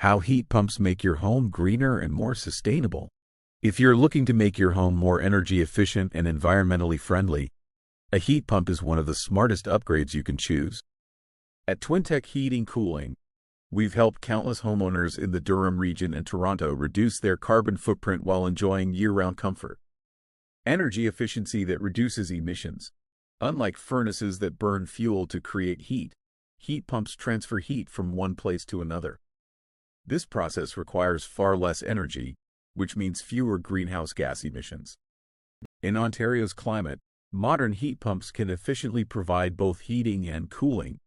How heat pumps make your home greener and more sustainable. If you're looking to make your home more energy efficient and environmentally friendly, a heat pump is one of the smartest upgrades you can choose. At Twintech Heating Cooling, we've helped countless homeowners in the Durham Region and Toronto reduce their carbon footprint while enjoying year-round comfort. Energy efficiency that reduces emissions. Unlike furnaces that burn fuel to create heat, heat pumps transfer heat from one place to another. This process requires far less energy, which means fewer greenhouse gas emissions. In Ontario's climate, modern heat pumps can efficiently provide both heating and cooling,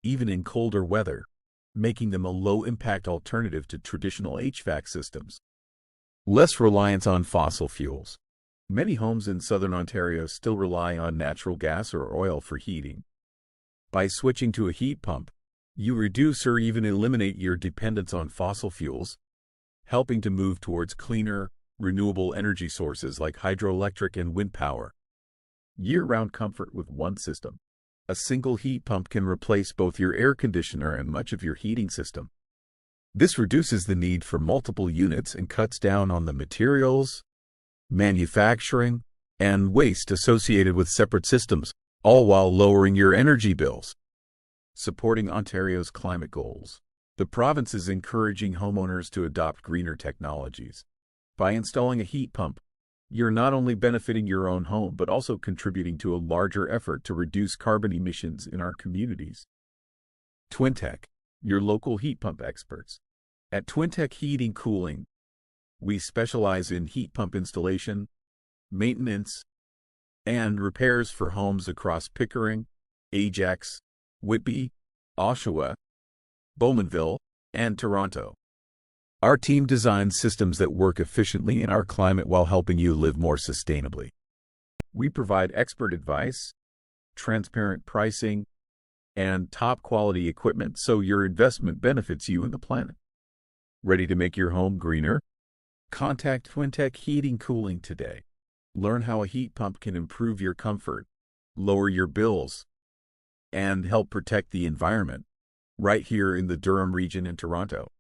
even in colder weather, making them a low-impact alternative to traditional HVAC systems. Less reliance on fossil fuels. Many homes in southern Ontario still rely on natural gas or oil for heating. By switching to a heat pump, you reduce or even eliminate your dependence on fossil fuels, helping to move towards cleaner, renewable energy sources like hydroelectric and wind power. Year-round comfort with one system. A single heat pump can replace both your air conditioner and much of your heating system. This reduces the need for multiple units and cuts down on the materials, manufacturing, and waste associated with separate systems, all while lowering your energy bills. Supporting Ontario's climate goals. The province is encouraging homeowners to adopt greener technologies. By installing a heat pump, you're not only benefiting your own home, but also contributing to a larger effort to reduce carbon emissions in our communities. Twintech, your local heat pump experts. At Twintech Heating Cooling, we specialize in heat pump installation, maintenance, and repairs for homes across Pickering, Ajax, Whitby, Oshawa, Bowmanville, and Toronto. Our team designs systems that work efficiently in our climate while helping you live more sustainably. We provide expert advice, transparent pricing, and top-quality equipment so your investment benefits you and the planet. Ready to make your home greener? Contact Twintech Heating Cooling today. Learn how a heat pump can improve your comfort, lower your bills, and help protect the environment, right here in the Durham region in Toronto.